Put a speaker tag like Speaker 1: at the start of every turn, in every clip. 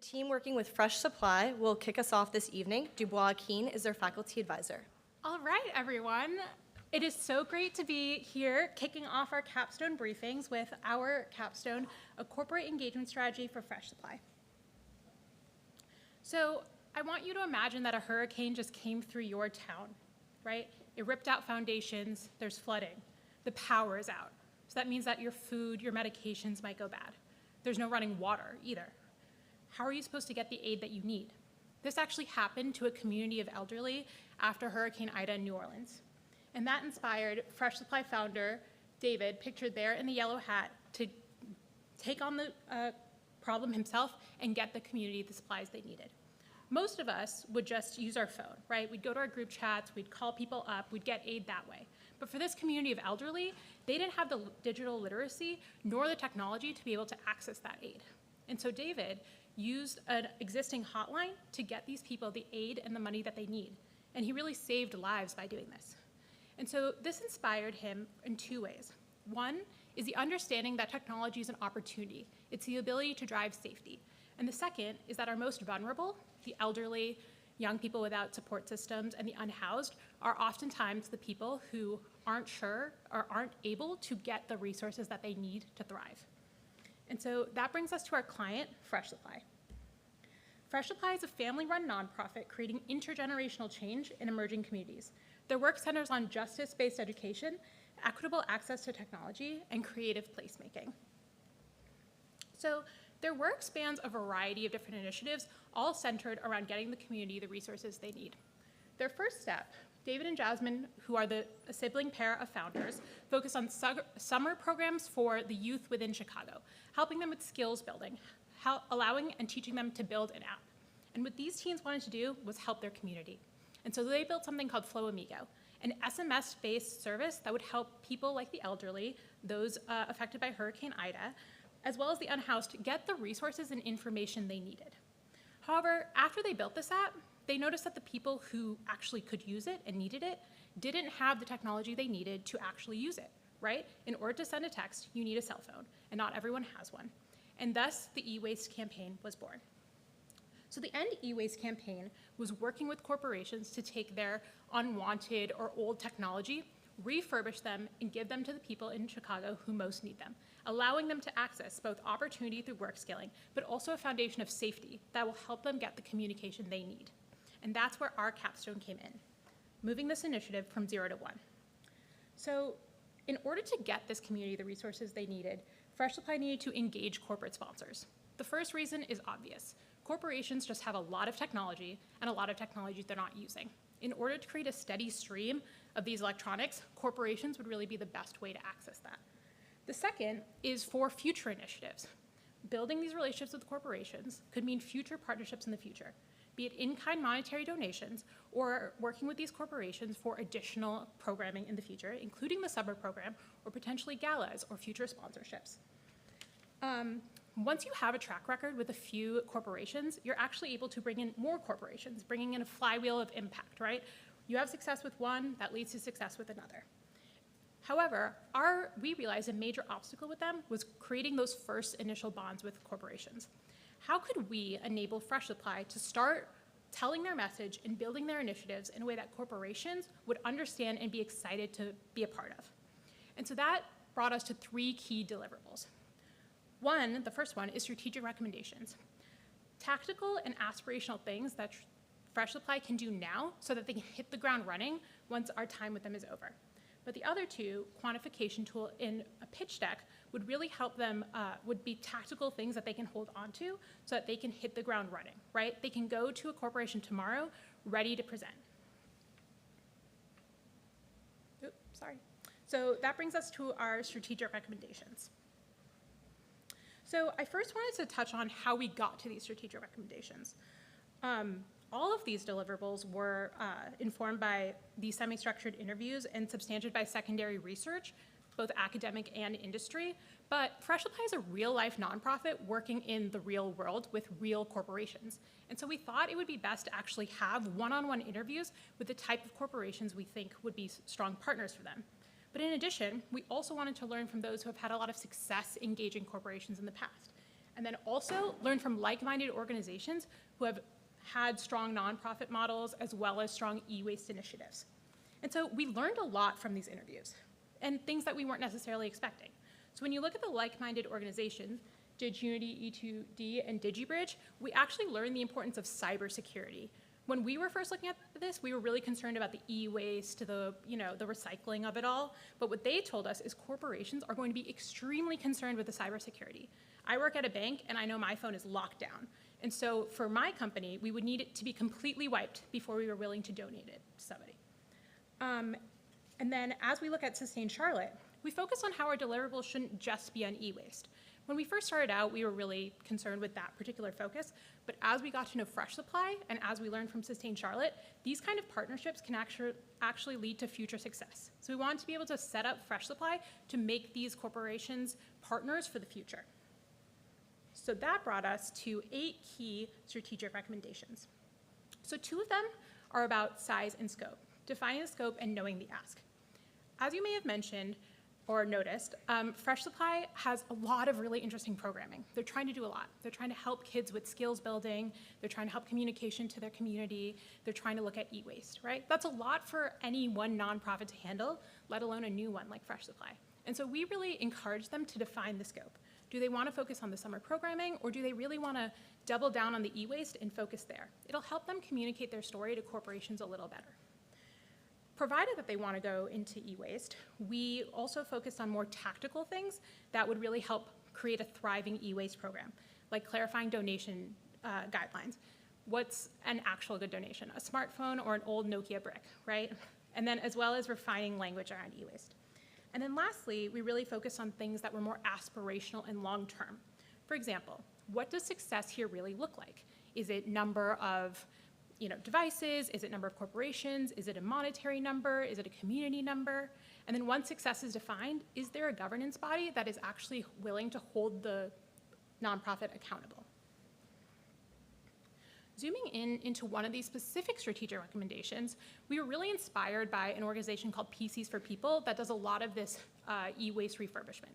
Speaker 1: team working with Fresh Supply will kick us off this evening. Dubois Keene is their faculty advisor.
Speaker 2: All right, everyone. It is so great to be here kicking off our capstone briefings with our capstone, a corporate engagement strategy for Fresh Supply. So I want you to imagine that a hurricane just came through your town, right? It ripped out foundations, there's flooding, the power is out. So that means that your food, your medications might go bad. There's no running water either. How are you supposed to get the aid that you need? This actually happened to a community of elderly after Hurricane Ida in New Orleans. And that inspired Fresh Supply founder David, pictured there in the yellow hat, to take on the problem himself and get the community the supplies they needed. Most of us would just use our phone, right? We'd go to our group chats, we'd call people up, we'd get aid that way. But for this community of elderly, they didn't have the digital literacy nor the technology to be able to access that aid. And so David used an existing hotline to get these people the aid and the money that they need. And he really saved lives by doing this. And so this inspired him in two ways. One is the understanding that technology is an opportunity. It's the ability to drive safety. And the second is that our most vulnerable, the elderly, young people without support systems, and the unhoused, are oftentimes the people who aren't sure or aren't able to get the resources that they need to thrive. And so that brings us to our client, Fresh Supply. Fresh Supply is a family-run nonprofit creating intergenerational change in emerging communities. Their work centers on justice-based education, equitable access to technology, and creative placemaking. So their work spans a variety of different initiatives, all centered around getting the community the resources they need. Their first step, David and Jasmine, who are a sibling pair of founders, focus on summer programs for the youth within Chicago, helping them with skills building, allowing and teaching them to build an app. And what these teens wanted to do was help their community. And so they built something called Flow Amigo, an SMS-based service that would help people like the elderly, those affected by Hurricane Ida, as well as the unhoused, get the resources and information they needed. However, after they built this app, they noticed that the people who actually could use it and needed it didn't have the technology they needed to actually use it, right? In order to send a text, you need a cell phone, and not everyone has one. And thus, the e-waste campaign was born. So the End E-Waste campaign was working with corporations to take their unwanted or old technology, refurbish them, and give them to the people in Chicago who most need them, allowing them to access both opportunity through work skilling, but also a foundation of safety that will help them get the communication they need. And that's where our capstone came in, moving this initiative from 0 to 1. So in order to get this community the resources they needed, Fresh Supply needed to engage corporate sponsors. The first reason is obvious. Corporations just have a lot of technology and a lot of technology they're not using. In order to create a steady stream of these electronics, corporations would really be the best way to access that. The second is for future initiatives. Building these relationships with corporations could mean future partnerships in the future, be it in-kind monetary donations or working with these corporations for additional programming in the future, including the summer program or potentially galas or future sponsorships. Once you have a track record with a few corporations, you're actually able to bring in more corporations, bringing in a flywheel of impact, right? You have success with one, that leads to success with another. However, we realized a major obstacle with them was creating those first initial bonds with corporations. How could we enable Fresh Supply to start telling their message and building their initiatives in a way that corporations would understand and be excited to be a part of? And so that brought us to 3 key deliverables. One, the first one, is strategic recommendations. Tactical and aspirational things that Fresh Supply can do now so that they can hit the ground running once our time with them is over. But the other 2, quantification tool in a pitch deck, would really help them, would be tactical things that they can hold on to so that they can hit the ground running, right? They can go to a corporation tomorrow ready to present. Oops, sorry. So that brings us to our strategic recommendations. So I first wanted to touch on how we got to these strategic recommendations. All of these deliverables were informed by these semi-structured interviews and substantiated by secondary research, both academic and industry. But Fresh Supply is a real-life nonprofit working in the real world with real corporations. And so we thought it would be best to actually have one-on-one interviews with the type of corporations we think would be strong partners for them. But in addition, we also wanted to learn from those who have had a lot of success engaging corporations in the past. And then also learn from like-minded organizations who have had strong nonprofit models as well as strong e-waste initiatives. And so we learned a lot from these interviews and things that we weren't necessarily expecting. So when you look at the like-minded organizations, DigUnity, E2D, and DigiBridge, we actually learned the importance of cybersecurity. When we were first looking at this, we were really concerned about the e-waste, the recycling of it all. But what they told us is corporations are going to be extremely concerned with the cybersecurity. I work at a bank, and I know my phone is locked down. And so for my company, we would need it to be completely wiped before we were willing to donate it to somebody. And then as we look at Sustain Charlotte, we focus on how our deliverables shouldn't just be on e-waste. When we first started out, we were really concerned with that particular focus, but as we got to know Fresh Supply and as we learned from Sustain Charlotte, these kind of partnerships can actually lead to future success. So we wanted to be able to set up Fresh Supply to make these corporations partners for the future. So that brought us to 8 key strategic recommendations. So 2 of them are about size and scope, defining the scope and knowing the ask. As you may have mentioned or noticed, Fresh Supply has a lot of really interesting programming. They're trying to do a lot. They're trying to help kids with skills building. They're trying to help communication to their community. They're trying to look at e-waste, right? That's a lot for any one nonprofit to handle, let alone a new one like Fresh Supply. And so we really encourage them to define the scope. Do they want to focus on the summer programming, or do they really want to double down on the e-waste and focus there? It'll help them communicate their story to corporations a little better. Provided that they want to go into e-waste, we also focused on more tactical things that would really help create a thriving e-waste program, like clarifying donation guidelines. What's an actual good donation? A smartphone or an old Nokia brick, right? And then as well as refining language around e-waste. And then lastly, we really focused on things that were more aspirational and long-term. For example, what does success here really look like? Is it number of devices? Is it number of corporations? Is it a monetary number? Is it a community number? And then once success is defined, is there a governance body that is actually willing to hold the nonprofit accountable? Zooming into one of these specific strategic recommendations, we were really inspired by an organization called PCs for People that does a lot of this e-waste refurbishment.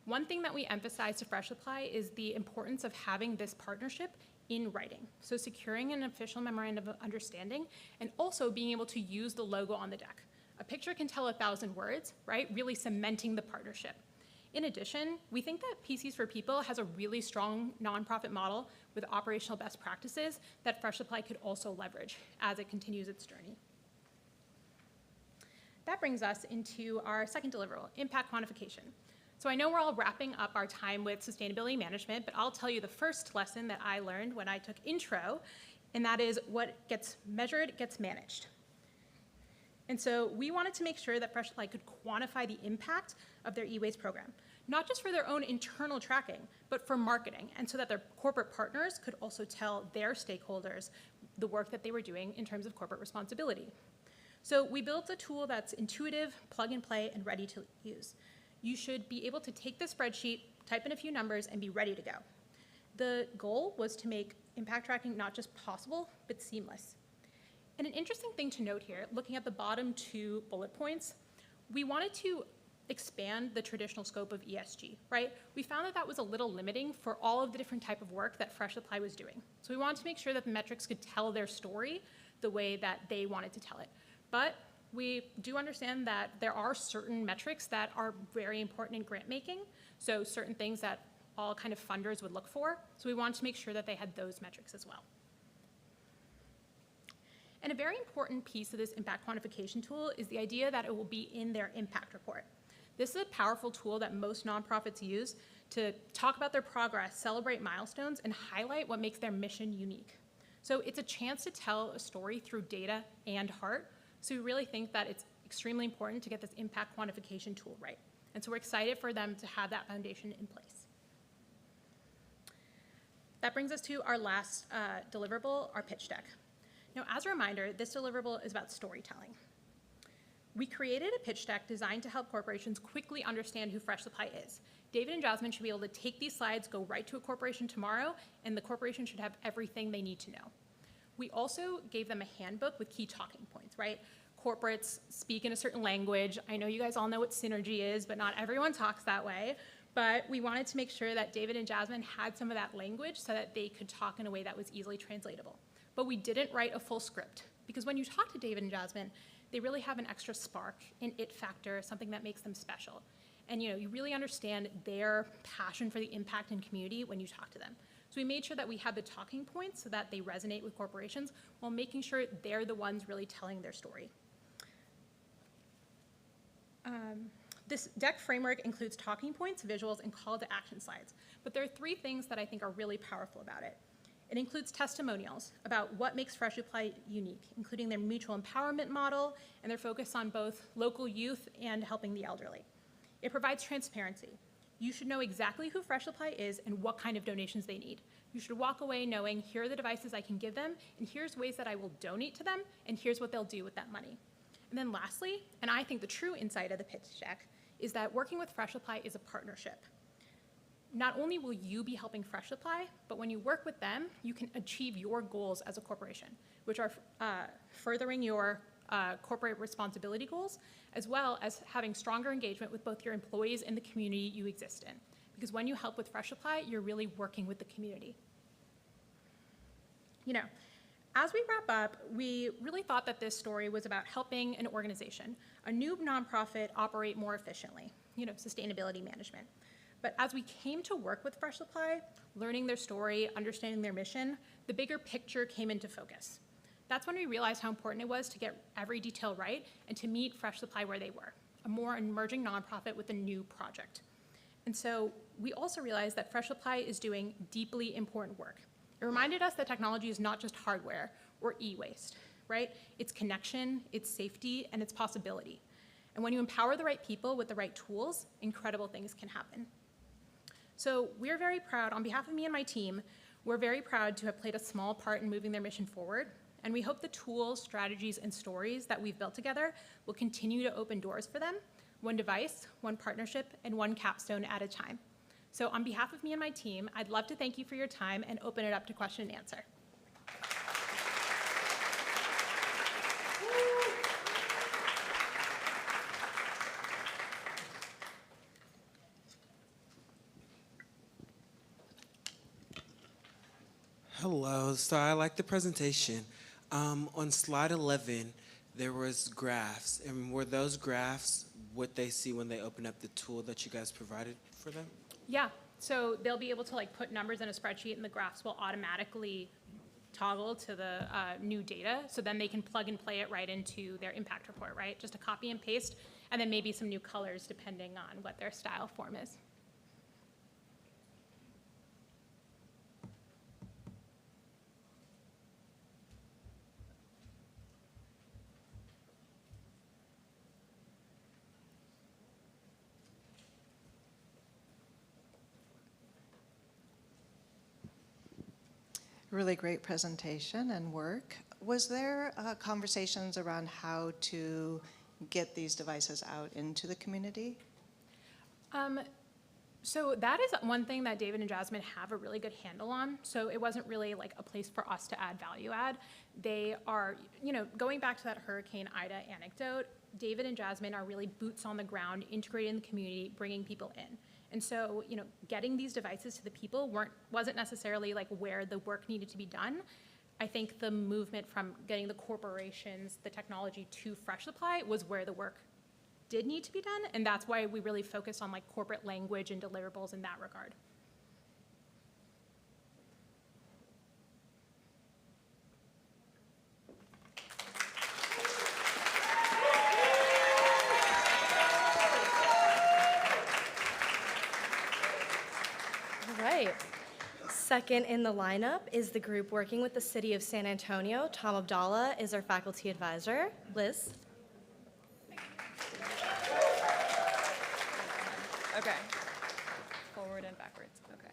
Speaker 2: One thing that we emphasize to Fresh Supply is the importance of having this partnership in writing. So securing an official memorandum of understanding and also being able to use the logo on the deck. A picture can tell 1,000 words, right? Really cementing the partnership. In addition, we think that PCs for People has a really strong nonprofit model with operational best practices that Fresh Supply could also leverage as it continues its journey. That brings us into our second deliverable, impact quantification. So I know we're all wrapping up our time with sustainability management, but I'll tell you the first lesson that I learned when I took intro, and that is what gets measured gets managed. And so we wanted to make sure that Fresh Supply could quantify the impact of their e-waste program, not just for their own internal tracking, but for marketing, and so that their corporate partners could also tell their stakeholders the work that they were doing in terms of corporate responsibility. So we built a tool that's intuitive, plug and play, and ready to use. You should be able to take the spreadsheet, type in a few numbers, and be ready to go. The goal was to make impact tracking not just possible, but seamless. And an interesting thing to note here, looking at the bottom 2 bullet points, we wanted to expand the traditional scope of ESG, right? We found that that was a little limiting for all of the different type of work that Fresh Supply was doing. So we wanted to make sure that the metrics could tell their story the way that they wanted to tell it. But we do understand that there are certain metrics that are very important in grant making, so certain things that all kind of funders would look for. So we wanted to make sure that they had those metrics as well. And a very important piece of this impact quantification tool is the idea that it will be in their impact report. This is a powerful tool that most nonprofits use to talk about their progress, celebrate milestones, and highlight what makes their mission unique. So it's a chance to tell a story through data and heart. So we really think that it's extremely important to get this impact quantification tool right. And so we're excited for them to have that foundation in place. That brings us to our last deliverable, our pitch deck. Now, as a reminder, this deliverable is about storytelling. We created a pitch deck designed to help corporations quickly understand who Fresh Supply is. David and Jasmine should be able to take these slides, go right to a corporation tomorrow, and the corporation should have everything they need to know. We also gave them a handbook with key talking points, right? Corporates speak in a certain language. I know you guys all know what synergy is, but not everyone talks that way. But we wanted to make sure that David and Jasmine had some of that language so that they could talk in a way that was easily translatable. But we didn't write a full script, because when you talk to David and Jasmine, they really have an extra spark, an it factor, something that makes them special. And you really understand their passion for the impact in community when you talk to them. So we made sure that we had the talking points so that they resonate with corporations while making sure they're the ones really telling their story. This deck framework includes talking points, visuals, and call to action slides. But there are 3 things that I think are really powerful about it. It includes testimonials about what makes Fresh Supply unique, including their mutual empowerment model and their focus on both local youth and helping the elderly. It provides transparency. You should know exactly who Fresh Supply is and what kind of donations they need. You should walk away knowing, here are the devices I can give them, and here's ways that I will donate to them, and here's what they'll do with that money. And then lastly, and I think the true insight of the pitch deck, is that working with Fresh Supply is a partnership. Not only will you be helping Fresh Supply, but when you work with them, you can achieve your goals as a corporation, which are furthering your corporate responsibility goals, as well as having stronger engagement with both your employees and the community you exist in. Because when you help with Fresh Supply, you're really working with the community. As we wrap up, we really thought that this story was about helping an organization, a new nonprofit, operate more efficiently, sustainability management. But as we came to work with Fresh Supply, learning their story, understanding their mission, the bigger picture came into focus. That's when we realized how important it was to get every detail right and to meet Fresh Supply where they were, a more emerging nonprofit with a new project. And so we also realized that Fresh Supply is doing deeply important work. It reminded us that technology is not just hardware or e-waste, right? It's connection, it's safety, and it's possibility. And when you empower the right people with the right tools, incredible things can happen. So we're very proud, on behalf of me and my team, we're very proud to have played a small part in moving their mission forward. And we hope the tools, strategies, and stories that we've built together will continue to open doors for them, one device, one partnership, and one capstone at a time. So on behalf of me and my team, I'd love to thank you for your time and open it up to question and answer.
Speaker 3: Hello, so I like the presentation. On slide 11, there was graphs, and were those graphs what they see when they open up the tool that you guys provided for them?
Speaker 2: Yeah, so they'll be able to put numbers in a spreadsheet and the graphs will automatically toggle to the new data, so then they can plug and play it right into their impact report, right? Just a copy and paste, and then maybe some new colors depending on what their style form is.
Speaker 4: Really great presentation and work. Was there conversations around how to get these devices out into the community?
Speaker 2: So that is one thing that David and Jasmine have a really good handle on. So it wasn't really a place for us to add value add. They are, going back to that Hurricane Ida anecdote, David and Jasmine are really boots on the ground, integrating the community, bringing people in. And so, getting these devices to the people wasn't necessarily where the work needed to be done. I think the movement from getting the corporations, the technology to Fresh Supply was where the work did need to be done. And that's why we really focused on corporate language and deliverables in that regard.
Speaker 1: Second in the lineup is the group working with the City of San Antonio. Tom Abdallah is our faculty advisor. Liz?
Speaker 5: Okay. Forward and backwards. Okay.